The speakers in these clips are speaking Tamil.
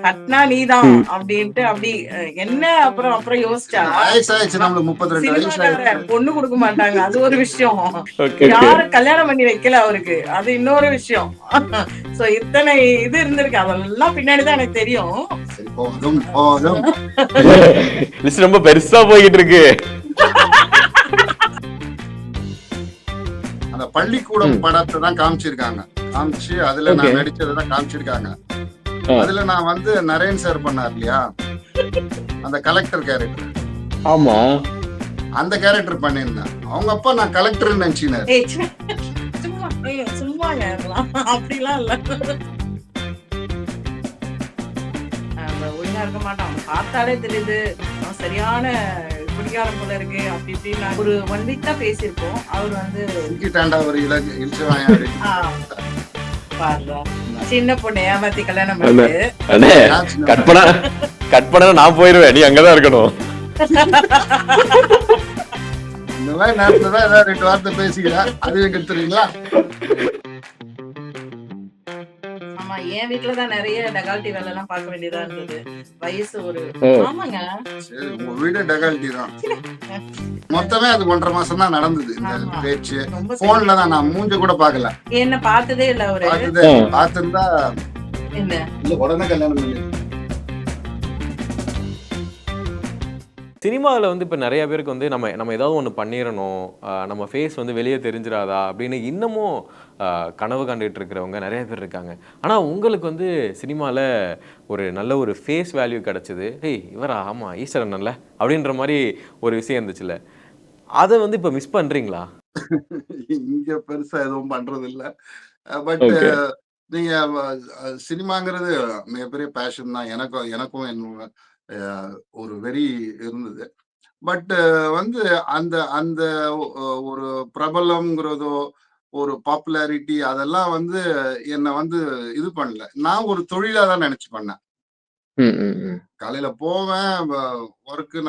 கட்னா நீதான் ம். அப்படின்ட்டு அப்படி என்ன அப்புறம் அப்புறம் யோசிச்சா வயசாயிடுச்சு, நம்மளுக்கு 32 வயசு சினிமாக்கார ஆயிடுச்சு. பொண்ணு கொடுக்க மாட்டாங்க, அது ஒரு விஷயம். ஓகே. யாரும் கல்யாணம் பண்ணி வைக்கல அவருக்கு, அது இன்னொரு விஷயம். சோ இத்தனை இது இருந்திருக்கு, அதெல்லாம் பின்னாடிதான் எனக்கு தெரியும். சரி, போதும் போதும். லிஸ்ட் ரொம்ப பெருசா போய்கிட்டு இருக்கு. அந்த பள்ளிக்கூடம் படத்தை தான் காமிச்சிருக்காங்க. காமிச்சு அதுல Okay. நான் நடிச்சதை தான் காமிச்சிருக்காங்க. அதுல நான் வந்து நரேன் சார் பண்ணார் இல்லையா, அந்த கலெக்டர் கேரக்டர், ஆமா. அந்த கேரக்டர் பண்ணியிருந்தேன். அவங்க அப்பா நான் கலெக்டர் நினைச்சினார். ஏய், சும்மா சும்மாங்க அதெல்லாம், அப்படிலாம் இல்ல. அவன் ஒழுங்கா இருக்க மாட்டான், அவன் பார்த்தாலே தெரியுது அவன் சரியான குடிகாரம் போல இருக்கு அப்படி இப்படின்னு. ஒரு 1 வீக் தான் பேசியிருப்போம். அவர் வந்து இங்கிட்டாண்டா ஒரு இழிச்சவாயா அப்படின்னு. பாருடா, சின்ன பொண்ணு ஏமாத்தி கல்யாணம் பண்ணிட்டு அண்ணே, கட் பண்ணா நான் போயிருவேன், நீ அங்கதான் இருக்கணும். இந்த மாதிரி நேரத்துல தான் ஏதாவது 2 வார்த்தை பேசிக்கிறேன், அதுவே கெடுத்துறீங்களா? ஆமா, என் வீட்டுலதான் நிறைய டெகால்ட்டி வேலை எல்லாம் பார்க்க வேண்டியதா இருந்தது. வயசு ஒரு ஆமாங்க. சரி, உங்க வீடு டெகால்ட்டி தான். மொத்தமே அது 1.5 மாசம் தான் நடந்தது இந்த பேச்சு. போன்ல தான், நான் மூஞ்ச கூட பாக்கல. என்ன பார்த்ததே இல்ல அவரு. பார்த்திருந்தா என்ன இல்ல உடனே கல்யாணம் பண்ணி. சினிமாவில் வந்து இப்போ நிறைய பேருக்கு வந்து நம்ம ஏதாவது ஒன்று பண்ணிடணும், நம்ம ஃபேஸ் வந்து வெளியே தெரிஞ்சிடாதா அப்படின்னு இன்னமும் கனவு கண்டுகிட்டு இருக்கிறவங்க நிறைய பேர் இருக்காங்க. ஆனால் உங்களுக்கு வந்து சினிமாவில் ஒரு நல்ல ஒரு ஃபேஸ் வேல்யூ கிடச்சிது. ஏய் இவரா, ஆமாம் ஈஸ்வரன் நல்ல அப்படின்ற மாதிரி ஒரு விஷயம் இருந்துச்சுல்ல, அதை வந்து இப்போ மிஸ் பண்ணுறீங்களா? இங்க பெருசா எதுவும் பண்றது இல்ல. பட் நீங்க சினிமாங்கிறது மிகப்பெரிய பேஷன் தான். எனக்கும் என்னோட ஒரு வெறி இருந்தது. பட் வந்து அந்த அந்த ஒரு பிரபலம்ங்கிறதோ ஒரு பாப்புலாரிட்டி அதெல்லாம் வந்து என்ன வந்து இது பண்ணல. நான் ஒரு தொழிலா தான் நினைச்சு பண்ணேன். காலையில போவேன்,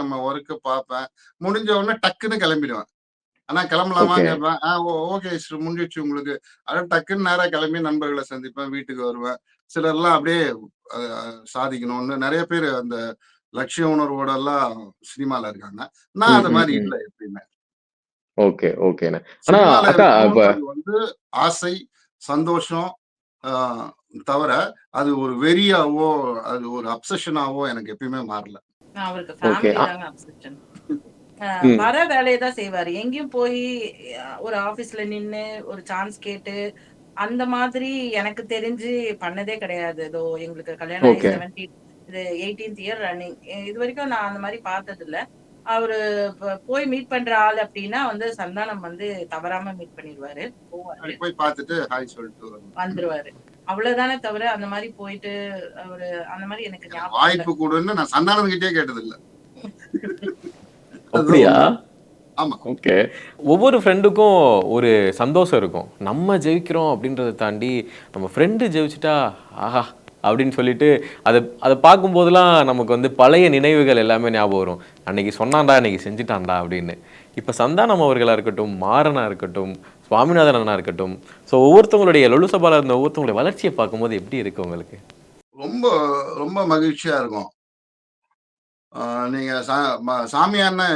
நம்ம ஒர்க்க பார்ப்பேன், முடிஞ்ச உடனே டக்குன்னு கிளம்பிடுவேன். ஆனா கிளம்பலாமா கேட்பேன். ஓகே முடிஞ்சிச்சு உங்களுக்கு. அதான் டக்குன்னு நேரா கிளம்பி நண்பர்களை சந்திப்பேன், வீட்டுக்கு வருவேன். சிலர்லாம் அப்படியே சாதிக்கணும்னு நிறைய பேர் அந்த லட்சிய உணர்வோட எல்லாம் சினிமால இருக்காங்க. நான் அந்த மாதிரி இல்லை எப்படின்னு. ஓகே ஓகேண்ணே. சினிமால இருக்கணும்ன்றது வந்து ஆசை, சந்தோஷம் தவிர அது ஒரு வெறியாவோ அது ஒரு அப்சஷனாவோ எனக்கு எப்பயுமே மாறல. அவருக்கு ஃபேமிலி தாங்க அப்சஷன். வர வேலையை தான் செய்வாரு. எங்கேயும் போய் ஒரு ஆபீஸ்ல நின்னு ஒரு சான்ஸ் கேட்டு அந்த மாதிரி எனக்கு தெரிஞ்சு பண்ணதே கிடையாது. ஏதோ எங்களுக்கு கல்யாணம் ஆகி 18th இயர் ரன்னிங். இது வரைக்கும் நான் அந்த மாதிரி பார்த்தது இல்ல. அவரு போய் மீட் பண்ற ஆள் அப்படின்னா வந்து சந்தானம் வந்து தவறாம மீட் பண்ணிடுவாரு, போய் பார்த்துட்டு ஹாய் சொல்லிட்டு வந்துருவாரு. அவ்வளவுதானே தவிர அந்த மாதிரி போயிட்டு அவரு அந்த மாதிரி எனக்கு வாய்ப்பு கூடன்னு நான் சந்தானம் கிட்டே கேட்டது இல்ல. அப்படியா? ஆமா. ஓகே. ஒவ்வொரு ஃப்ரெண்டுக்கும் ஒரு சந்தோஷம் இருக்கும். நம்ம ஜெயிக்கிறோம் அப்படின்றத தாண்டி நம்ம ஃப்ரெண்டு ஜெயிச்சிட்டா ஆஹா அப்படின்னு சொல்லிட்டு அதை பார்க்கும்போதெல்லாம் நமக்கு வந்து பழைய நினைவுகள் எல்லாமே ஞாபகம் வரும். அன்னைக்கு சொன்னான்டா, அன்னைக்கு செஞ்சுட்டான்டா அப்படின்னு. இப்போ சந்தானம் அவர்களாக இருக்கட்டும், மாறனா இருக்கட்டும், சுவாமிநாதன் அண்ணா இருக்கட்டும், ஸோ ஒவ்வொருத்தவங்களுடைய லொலு சபால இருந்த ஒவ்வொருத்தவங்களுடைய வளர்ச்சியை பார்க்கும்போது எப்படி இருக்கு உங்களுக்கு? ரொம்ப ரொம்ப மகிழ்ச்சியா இருக்கும். நீங்க சாமியார்னா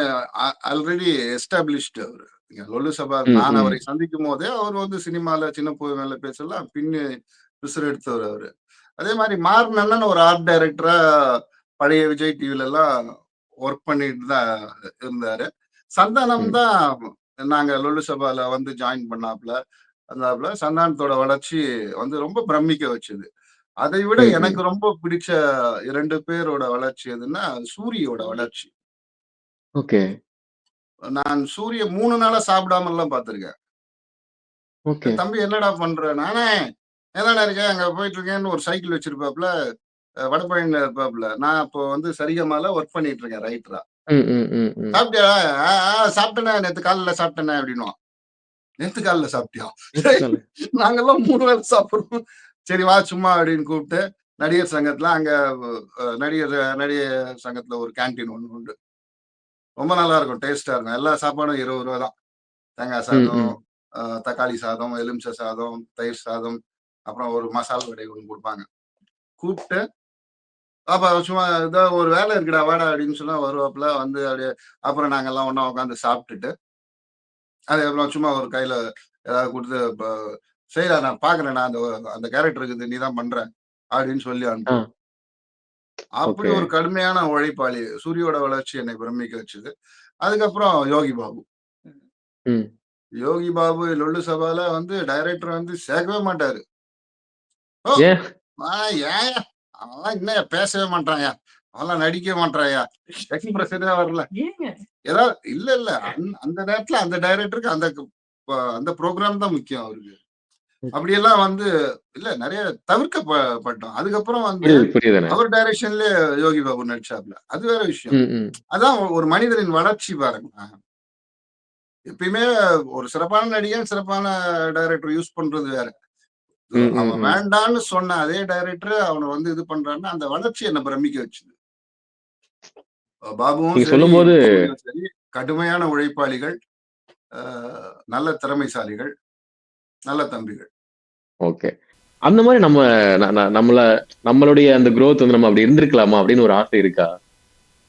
ஆல்ரெடி எஸ்டாப்ளிஷ்டு அவரு. லொல்லு சபா நான் அவரை சந்திக்கும் போதே அவர் வந்து சினிமால சின்ன பூ மேல பேசலாம் பின்னு பிசுறு எடுத்தவர் அவரு. அதே மாதிரி மார்னன்னு ஒரு ஆர்ட் டைரக்டரா பழைய விஜய் டிவில எல்லாம் ஒர்க் பண்ணிட்டு தான் இருந்தாரு. சந்தானம் தான் நாங்க லொல்லு சபால வந்து ஜாயின் பண்ணாப்ல சந்தானத்தோட வளர்ச்சி வந்து ரொம்ப பிரமிக்க வச்சது. அதை விட எனக்கு ரொம்ப பிடிச்ச 2 பேரோட வளர்ச்சி எதுன்னா சூரியோட வளர்ச்சி. ஓகே. நான் சூரிய 3 நாளா சாப்பிடாம எல்லாம் பார்த்திருக்கேன். தம்பி என்னடா பண்ற? நானே என்னடா இருக்கேன், அங்க போயிட்டு இருக்கேன்னு ஒரு சைக்கிள் வச்சிருப்பாப்ல, வடபழனில இருப்பாப்ல. நான் அப்போ வந்து சரிகமால ஒர்க் பண்ணிட்டு இருக்கேன் ரைட்டரா. சாப்பிட்டியா? சாப்பிட்டேனே, நேத்து காலைல சாப்பிட்டேனே அப்படின்னுவான். நேத்து காலைல சாப்பிட்டியா? நாங்கெல்லாம் 3 வேளை சாப்பிடுறோம். சரி வா சும்மா அப்படின்னு கூப்பிட்டு நடிகர் சங்கத்துல அங்க நடிகர் சங்கத்துல ஒரு கேன்டீன் ஒண்ணு உண்டு. ரொம்ப நல்லா இருக்கும், டேஸ்டா இருக்கும். எல்லா சாப்பாடும் 20 ரூபா தான். தேங்காய் சாதம், தக்காளி சாதம், எலுமிச்சை சாதம், தயிர் சாதம், அப்புறம் ஒரு மசால் வடை ஒண்ணு கொடுப்பாங்க. கூப்பிட்டு அப்ப சும்மா ஏதோ ஒரு வேலை இருக்குடா வாடா அப்படின்னு சொன்னா வருவாப்புல. வந்து அப்படியே அப்புறம் நாங்கெல்லாம் ஒண்ணா உட்காந்து சாப்பிட்டுட்டு, அதுக்கப்புறம் சும்மா ஒரு கையில ஏதாவது குடுத்து, "சரிடா நான் பார்க்குறேன்டா அந்த அந்த கேரக்டர் இருக்குது. நீ தான் பண்ற." அப்படின்னு சொல்லி ஆ. அனுப்புவார். அப்படி ஓகே. ஒரு கடுமையான உழைப்பாளி. சூரியோட வளர்ச்சி என்னை பிரமிக்க வச்சது. அதுக்கப்புறம் யோகி பாபு. ம். ம். யோகி பாபு லொல்லு சபால வந்து டைரக்டர் வந்து சேர்க்கவே மாட்டாரு. "ஓ! ஏன்? ஏன்யா? அவன்லாம் என்னய்யா பேசவே மாட்றான்யா. அவன்லாம் நடிக்கவே மாட்றான்யா. எக்ஸ்பிரஷனே வரல." ஏங்க? ஏதாவது இல்ல, இல்ல. அந்த நேரத்துல அந்த டைரக்டருக்கு அந்த புரோகிராம் தான் முக்கியம் அவருக்கு. ம். அப்படியெல்லாம் வந்து இல்ல நெறைய தவிர்க்கப்பட்டோம். அதுக்கப்புறம் வந்து புரியுது, புரியுதுண்ணே. அவர் டைரக்ஷன்லயே யோகி பாபு நடிச்சாப்ல. அது வேற விஷயம். ம், ம். அதான் ஒரு மனிதனின் வளர்ச்சி பாருங்களேன். எப்பயுமே ஒரு சிறப்பான நடிகன், சிறப்பான டைரக்டர் யூஸ் பண்றது வேற. ம், ம், அவன் ம். வேண்டான்னு சொன்ன அதே டைரக்டர் அவன வந்து இது பண்றான்னா, அந்த வளர்ச்சி என்ன பிரமிக்க வச்சுது. பாபுவும் நீங்க சரி, சொல்லும்போது சூரியும் சரி, கடுமையான உழைப்பாளிகள், அ நல்ல திறமைசாலிகள், நல்ல தம்பிகள். ஓகே. அந்த மாரி நம்ம ந ந நம்மள நம்மளுடைய அந்த குரோத் வந்து நம்ம அப்படி இருந்திருக்கலாமா? அப்படின்னு ஒரு ஆசை இருக்கா?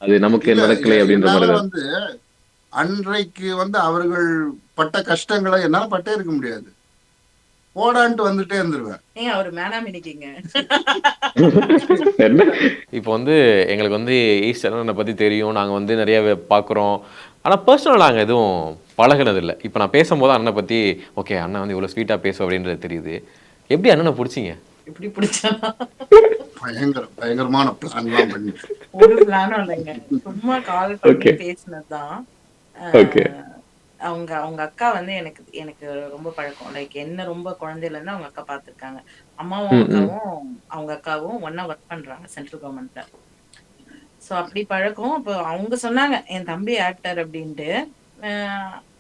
அது நமக்கு இல்ல நடக்கலை அப்படின்ற என்னால மாரி ஏதாவது? வந்து அன்றைக்கு வந்து அவர்கள் பட்ட கஷ்டங்கள என்னால பட்டே இருக்க முடியாது. போடான்ட்டு வந்துட்டே இருந்துருவேன். ஏங்க அவரு மேனாமினிக்குங்க. என்ன? இப்போ வந்து எங்களுக்கு வந்து ஈஸ்ட் அண்ணன பத்தி தெரியும். நாங்க வந்து நெறைய பார்க்குறோம். ஆனா பெர்சனலா நாங்க எதுவும் பழகுனதில்ல. இப்ப நான் பேசும்போது அண்ணன பத்தி, ஓகே அண்ணன் வந்து இவ்வளோ ஸ்வீட்டா பேசும் அப்படின்றது தெரியுது. எப்படி அண்ணன புடிச்சீங்க? எப்படி பிடிச்சா? பயங்கரமான பிளான்லாம் பண்ணி. ஒரு பிளானும் இல்லைங்க. சும்மா கால் பண்ணி ஓகே, பேசினது தான். அ ஓகே. அவங்க அவங்க அக்கா வந்து எனக்கு எனக்கு ரொம்ப பழக்கம். லைக் என்ன ரொம்ப குழந்தையிலேருந்து அவங்க அக்கா பார்த்துருக்காங்க. அம்மாவும், ம், ம். அக்காவும் அவங்க அக்காவும் ஒண்ணா ஒர்க் பண்றாங்க சென்ட்ரல் கவர்மெண்ட்ல. ஸோ அப்படி பழக்கம். அப்போ அவங்க சொன்னாங்க, என் தம்பி ஆக்டர் அப்படின்ட்டு. அ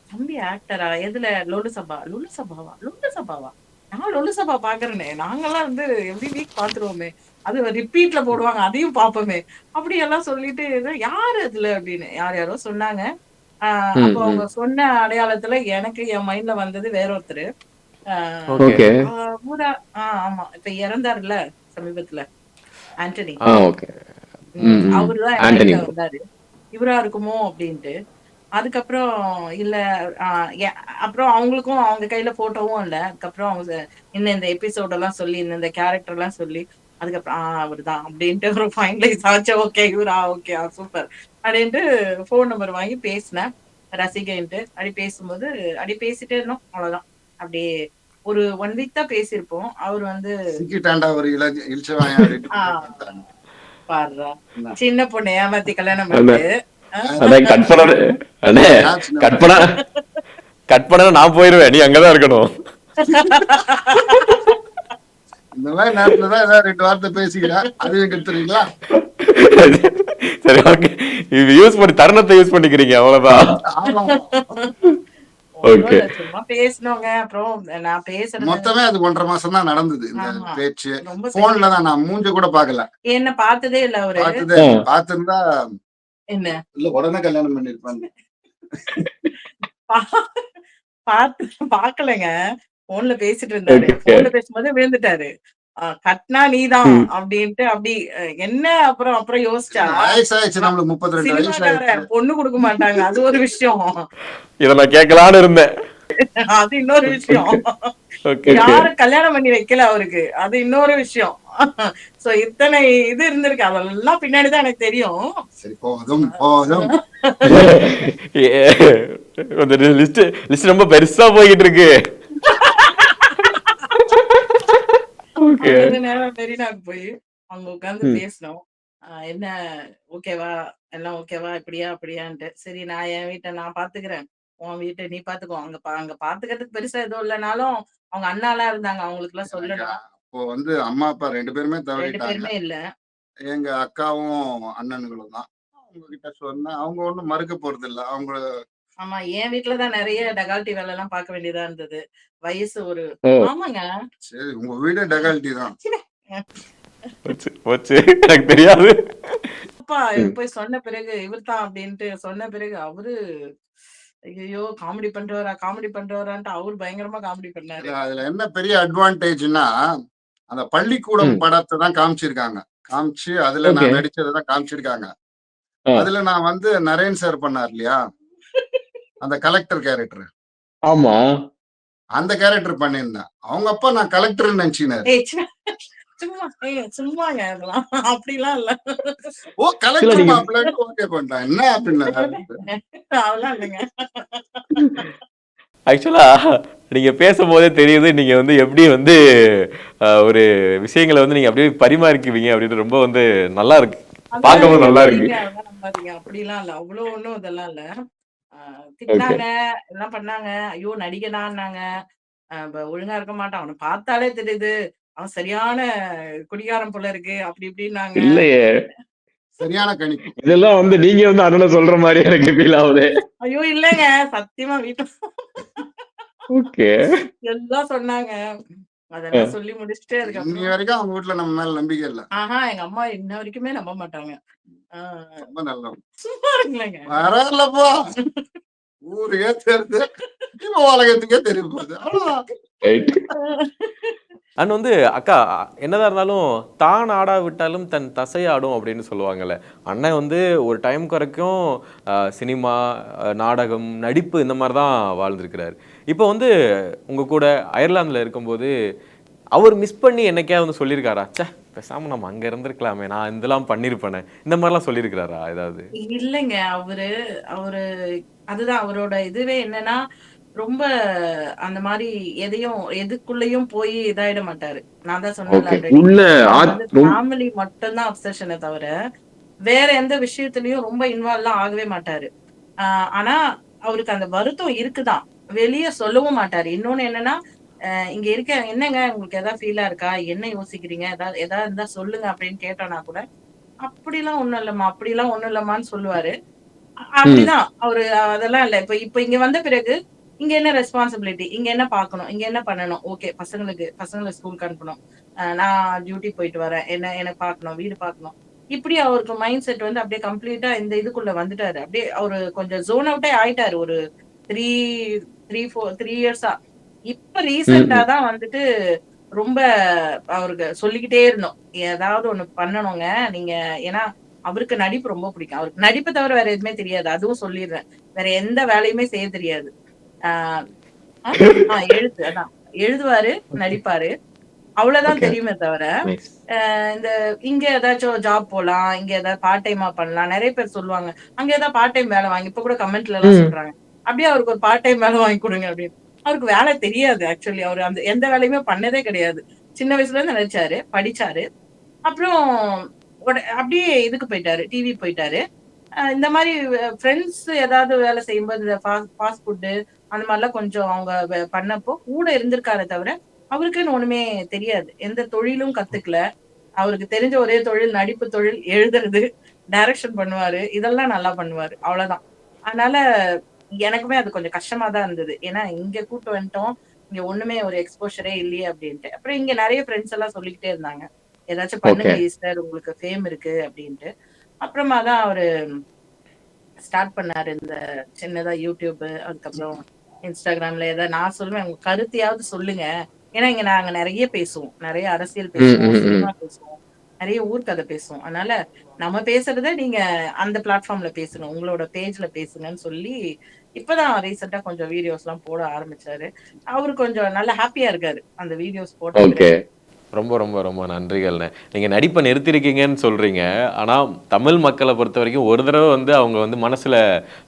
தம்பி ஆக்டரா? எதுல? லொல்லு சபா. லொல்லு சபாவா? லொல்லு சபாவா? நான் லொல்லு சபா பார்க்குறேனே! நாங்கலாம் வந்து எவ்ரி வீக் பார்த்துருவோமே! அது ரிப்பீட்ல போடுவாங்க. அதையும் பார்ப்போமே! அப்படியெல்லாம் சொல்லிட்டு, யாரு அதுல? அப்படின்னு. யார் யாரோ சொன்னாங்க. அ ம், அப்போ அவங்க ம். சொன்ன அடையாளத்துல எனக்கு என் மைண்ட்ல வந்தது வேற ஒருத்தரு. அ ஓகே. ஓகே. அ ஊரா ஆமா. இப்ப இறந்தாருல்ல சமீபத்துல. ஆண்டனி. ஓகே. ம், ம். அவரு தான் என் ஆண்டனி. மைண்ட்ல வந்தாரு. இவரா இருக்குமோ! அப்டின்ட்டு. அதுக்கப்புறம் இல்ல அ எ அப்புறம் அவங்களுக்கும் அவங்க கையில ஃபோட்டோவும் இல்ல. அதுக்கப்புறம் அவங்க இந்த எபிசோடெல்லாம் சொல்லி, இந்த கேரக்டர்லாம் சொல்லி, அதுக்கப்புறம் அவருதான் அப்டின்ட்டு ஒரு ஃபைனலைஸ் ஆச்சு. ஓகே இவரா? Okay super. அப்டின்ட்டு ஃபோன் நம்பர் வாங்கி பேசினேன். ரசிகைன்ட்டு. அப்டி பேசும்போது அப்டி பேசிட்டே இருந்தோம். அவ்வளோதான். அப்டியே ஒரு 1 வீக் தான் பேசியிருப்போம். அவரு வந்து சிக்கிட்டான்டா ஒரு இளிச்சவாயன் அப்படின்ட்டு ஆ முடிவு பண்ணிட்டாங்க. பார்றா! என்ன? சின்ன பொண்ண ஏமாத்தி கல்யாணம் அண்ணே, பண்ணிட்டு, அ அண்ணே கட் பண்ண அண்ணே யார் சின்ன கட் பண்ணா பையன்? கட் பண்ணா நான் போயிருவேன். நீ அங்க தான் இருக்கணும். இந்த மாரி நேரத்துல தான் ஏதாவது 2 வார்த்தை பேசிக்கிறேன். அதையும் கெடுத்துறீங்களா? சரி ஓகே. இது யூஸ் பண்ணி தருணத்தை யூஸ் பண்ணிக்கிறீங்க அவ்வளவுதான். ஆமா. ஒண்ணும் ஓகே. இல்ல. சும்மா பேசினோங்க. அப்புறம் நான் பேசுறது மொத்தமே அது 1 1/2 மாசம் தான் நடந்தது. இந்த ஆமா. பேச்சு. ரொம்ப ஃபோன்ல சென்டிமென்ட். தான் நான் மூஞ்ச கூட பார்க்கல. என்ன பார்த்ததே இல்ல அவரு. பார்த்ததே ஆ. இல்ல. பார்த்திருந்தா என்ன? இல்ல உடனே கல்யாணம் பண்ணியிருப்பேன். பா பார்த்து பார்க்கலங்க. ஃபோன்ல பேசிட்டு இருந்தாரு. ஓகே. ஃபோன்ல பேசும்போது விழுந்துட்டாரு. கட்னா நீதான் ம். அப்டின்ட்டு அப்டி என்ன அப்புறம் அப்புறம் யோசிச்சா, வயசாயிடுச்சு வ நம்மளுக்கு 32 வயசாயிடுச்சு. சினிமாக்காரன் பொண்ணு குடுக்க மாட்டாங்க. அது ஒரு விஷயம். இத நான் கேட்கலான்னு இருந்தேன். அது இன்னொரு விஷயம். ஓகே. Okay, okay. யாரும் கல்யாணம் பண்ணி வைக்கல அவருக்கு. அது இன்னொரு விஷயம். சோ இத்தனை இது இருந்திருக்கு. அதெல்லாம் பின்னாடி தான் எனக்கு தெரியும். சரி போதும், போதும். ஏ கொஞ்சம் லிஸ்ட் லிஸ்ட் ரொம்ப பெருசா போய்கிட்டு இருக்கு. ஓகே. அங்கிருந்து நேரா மெரினாக்கு போய், அங்க உட்கார்ந்து ம். பேசினோம். என்ன ஓகேவா? எல்லாம் ஓகேவா? இப்படியா? அப்படியான்ட்டு. சரி நான் என் வீட்ட நான் பார்த்துக்கிறேன். உன் வீட்ட நீ பார்த்துக்கோ. அங்க பார்த்துக்கிறதுக்கு பெருசா எதுவும் இல்லனாலும், அவங்க அண்ணாலாம் இருந்தாங்க. அவங்களுக்கெல்லாம் எனக்கு சொல்லணும். அப்போ வந்து அம்மா, அப்பா 2 பேருமே 2 தவறிட்டாங்க. பேருமே இல்ல. எங்க அக்காவும், அண்ணனுங்களும் தான். அவங்க கிட்ட சொன்னேன். அவங்க ஒண்ணும் மறுக்க போறதில்ல. அவங்க ஆமா. என் வீட்ல தான் நெறைய டெகால்டி வேலைலாம் பார்க்க வேண்டியதா இருந்தது. வயசு ஒரு ஓ! ஆமாங்க. சரி உங்க வீடே டெகால்டி தான். போச்சு, போச்சு. எனக்கு தெரியாது. அப்பா ம். போய் சொன்ன பிறகு இவர் தான் அப்டின்ட்டு சொன்ன பிறகு அவரு ஐயய்யோ! காமெடி பண்றாரா, காமெடி பண்றாரான்ட்டு அவரு பயங்கரமா காமெடி பண்ணாரு. அதுல என்ன பெரிய அட்வான்டேஜ்ன்னா, அந்த பள்ளிக்கூடம் ம். படத்த தான் காமிச்சிருக்காங்க. காமிச்சு அதுல ஓகே. நான் நடிச்சதுதான் காமிச்சிருக்காங்க. ஆ. அதுல நான் வந்து நரேன் சார் பண்ணார் இல்லையா? அந்த கலெக்டர் கேரக்டர். ஆமா. அந்த கேரக்டர் பண்ணியிருந்தேன். அவங்க அப்பா நான் கலெக்டர்ன்னு நினைச்சினாரு. ஏய் சும்மாங்க அதெல்லாம். அப்படிலாம் இல்ல. ஓ இல்ல கலெக்டர் நீங்க மாப்பிள்ளைன்னு ஓகே பண்ணிட்டேன். என்ன அப்படின்னா அதெல்லாம் இல்லைங்க. ஆக்சுவலா நீங்க பேசும்போதே தெரியுது நீங்க வந்து எப்படி வந்து ஒரு விஷயங்களை வந்து நீங்க அப்படியே பரிமாறிக்குவீங்க அப்படின்னு ரொம்ப வந்து நல்லா இருக்கு. அதெல்லாம் பார்க்கவும் நல்லா இருக்கு. நம்பாதீங்க, அதெல்லாம் நம்பாதீங்க. அப்படிலாம் இல்ல. அவ்வளோ ஒண்ணும் இதெல்லாம் இல்ல. ஓகே. திட்டினாங்க, எல்லாம் பண்ணாங்க. ஐயோ! நடிகனான்னாங்க. ஒழுங்கா இருக்க மாட்டான். அவன பார்த்தாலே தெரியுது. அவன் சரியான குடிகாரன் போல இருக்கு. அப்படி இப்படின்னாங்க. இல்லையே. சரியான கணிப்பு. இதெல்லாம் வந்து நீங்க வந்து அண்ணனை சொல்ற மாதிரி எனக்கு ஃபீல் ஆகுது. ஐயோ! இல்லங்க. சத்தியமா வீட்ல ஓகே. எல்லாம் சொன்னாங்க. அதெல்லாம் சொல்லி முடிச்சுட்டு இன்னி அதுக்கப்புறம் வரைக்கும் அவங்க வீட்டுல நம்ம மேல நம்பிக்கை இல்ல. எங்க அம்மா இன்ன வரைக்குமே நம்ப மாட்டாங்க. ஆ ரொம்ப நல்லவங்க. சும்மா இருங்களேங்க. பரவாயில்லப்பா. ஊருக்கே தெரியுது. இப்ப உலகத்துக்கே தெரியும் போகுது. அவ்வளவுதான். ரைட். அண்ட் வந்து அக்கா என்னதான் இருந்தாலும் தான் ஆடாவிட்டாலும் தன் தசை ஆடும் அப்படின்னு சொல்லுவாங்கல்ல. அண்ணன் வந்து ஒரு டைம் வரைக்கும் சினிமா, நாடகம், நடிப்பு இந்த மாதிரி தான் வாழ்ந்திருக்கிறாரு. இப்போ வந்து உங்க கூட அயர்லாந்தில் இருக்கும்போது அவர் மிஸ் பண்ணி என்னைக்கா வந்து சொல்லியிருக்காரா? ச்சே பேசாம நம்ம அங்க இருந்திருக்கலாமே, நான் இதெல்லாம் பண்ணியிருப்பேனே, இந்த மாதிரிலாம் சொல்லியிருக்கிறாரா ஏதாவது? இல்லைங்க. அவரு அவரு அதுதான் அவரோட இதுவே என்னன்னா, ரொம்ப அந்த மாரி எதுக்குள்ளயும் போய் இதாயிட மாட்டாரு. நான் தான் சொன்னேன்ல ஓகே. ஆல்ரெடி. உள்ள அவருக்கு வந்து ஃபேமிலி மட்டும் தான் அப்சஷனே தவிர, வேற எந்த விஷயத்துலயும் ரொம்ப இன்வால்வ்லாம் ஆகவே மாட்டாரு. ஆ ஆனா, அவருக்கு அந்த வருத்தம் இருக்குதான். வெளிய சொல்லவும் மாட்டாரு. இன்னொன்னு என்னன்னா, இங்க இருக்க "என்னங்க உங்களுக்கு ஏதாவது ஃபீலா இருக்கா? என்ன யோசிக்கிறீங்க? எதாவது இருந்தா சொல்லுங்க" அப்படின்னு கேட்டோம்னா கூட, "அப்படிலாம் ஒண்ணும் இல்லம்மா, அப்படிலாம் ஒண்ணும் இல்லம்மான்னு" சொல்லுவாரு. ம். அப்படிதான். அவரு அதெல்லாம் இல்ல. இப்ப இப்ப இங்க வந்த பிறகு, இங்க என்ன ரெஸ்பான்சிபிலிட்டி? இங்க என்ன பார்க்கணும்? இங்க என்ன பண்ணணும்? ஓகே. பசங்கள ஸ்கூலுக்கு அனுப்பணும். நான் டியூட்டி போயிட்டு வரேன். எனக்கு பார்க்கணும். வீடு பார்க்கணும். இப்படி அவருக்கு மைண்ட் செட் வந்து அப்படியே கம்ப்ளீட்டா இந்த இதுக்குள்ள வந்துட்டாரு. அப்படியே அவரு கொஞ்சம் ஜோன் அவுட்டே ஆயிட்டாரு. ஒரு 3, 3 இயர்ஸா. இப்ப ம், ரீசென்ட்டா ம். தான் வந்துட்டு ரொம்ப அவருக்கு சொல்லிக்கிட்டே இருந்தோம். ஏதாவது ஒண்ணு பண்ணணுங்க. நீங்க ஏன்னா அவருக்கு நடிப்பு ரொம்ப பிடிக்கும். அவருக்கு நடிப்ப தவிர வேற எதுவுமே தெரியாது. அதுவும் சொல்லிர்றேன். வேற எந்த வேலையுமே செய்ய தெரியாது. ஆ அ எழுத்து அதான். எழுதுவாரு, ஓகே. நடிப்பாரு. அவ்வளவுதான் ஓகே. தெரியுமே தவிர, நைஸ். இந்த இங்க ஏதாச்சும் ஜாப் போலாம். இங்க ஏதாவது பார்ட் டைமா பண்ணலாம். நெறைய பேர் சொல்லுவாங்க. அங்க ஏதாவது பார்ட் டைம் வேலை வாங்கி இப்ப கூட கமெண்ட்ல எல்லாம் ம். சொல்றாங்க. அப்படியே அவருக்கு ஒரு பார்ட் டைம் வேலை வாங்கி குடுங்க அப்படின்னு. அவருக்கு வேலை தெரியாது ஆக்சுவலி. அவரு அந்த எந்த வேலையுமே பண்ணதே கிடையாது. சின்ன வயசுல இருந்து நடிச்சாரு, படிச்சாரு. அப்புறம் அப்படியே இதுக்கு போயிட்டாரு. டிவி போயிட்டாரு. இந்த மாரி ஃப்ரெண்ட்ஸ் ஏதாவது வேலை செய்யும்போது இந்த ஃபாஸ்ட் ஃபுட்டு அந்த மாரிலாம் கொஞ்சம் அவங்க பண்ணப்போ கூட இருந்திருக்காரே தவிர, அவருக்குன்னு ஒண்ணுமே தெரியாது. எந்த தொழிலும் கத்துக்கல. அவருக்கு தெரிஞ்ச ஒரே தொழில் நடிப்பு தொழில், எழுதுறது, டைரக்ஷன் பண்ணுவாரு. இதெல்லாம் நல்லா பண்ணுவாரு. அவ்வளவுதான். அதனால எனக்குமே அது கொஞ்சம் கஷ்டமா தான் இருந்தது. ஏன்னா இங்க கூட்டு வந்துட்டோம். இங்க ஒண்ணுமே ஒரு எக்ஸ்போஷரே இல்லையே அப்டின்ட்டு. அப்புறம் இங்க நெறைய ஃப்ரெண்ட்ஸ் எல்லாம் சொல்லிக்கிட்டே இருந்தாங்க. ஏதாச்சும் ஓகே. பண்ணுங்க ஈஸ்டர் உங்களுக்கு ஃபேம் இருக்கு அப்டின்ட்டு. அப்புறமா தான் அவரு ஸ்டார்ட் பண்ணாரு. இந்த சின்னதா YouTube, அதுக்கப்புறம் Instagramல ஏதாவது நான் சொல்லுவேன், உங்க கருத்தையாவது சொல்லுங்க. ஏன்னா இங்க நாங்க நெறைய பேசுவோம். நெறைய அரசியல் ம், பேசுவோம், ம், ம். சினிமா பேசுவோம், நெறைய ஊர்க்கதை பேசுவோம். அதனால நம்ம பேசுறத நீங்க அந்த பிளாட்ஃபார்ம்ல பேசுங்க. உங்களோட பேஜ்ல பேசுங்கன்னு சொல்லி, இப்பதான் ரீசென்ட்டா கொஞ்சம் வீடியோஸ்லாம் போட ஆரம்பிச்சாரு. அவரு கொஞ்சம் நல்லா ஹேப்பியா இருக்காரு. அந்த வீடியோஸ் போட்ட ஓகே. பிறகு. ரொம்ப ரொம்ப ரொம்ப நன்றிகள்ண்ணே. நீங்க நடிப்ப நிறுத்தியிருக்கீங்கன்னு சொல்றீங்க. ஆனா, தமிழ் மக்கள பொறுத்தவரைக்கும் ஒரு தடவ வந்து அவங்க வந்து மனசுல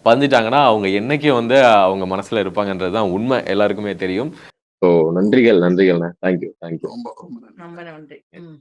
பதிஞ்சுட்டாங்கன்னா, அவங்க என்னைக்கும் வந்து அவங்க மனசுல இருப்பாங்கன்றது தான் உண்மை. எல்லாருக்குமே தெரியும். ஸோ நன்றிகள்ண்ணே. Thank you. ரொம்ப ரொம்ப நன்றி. ரொம்ப நன்றி. ம்.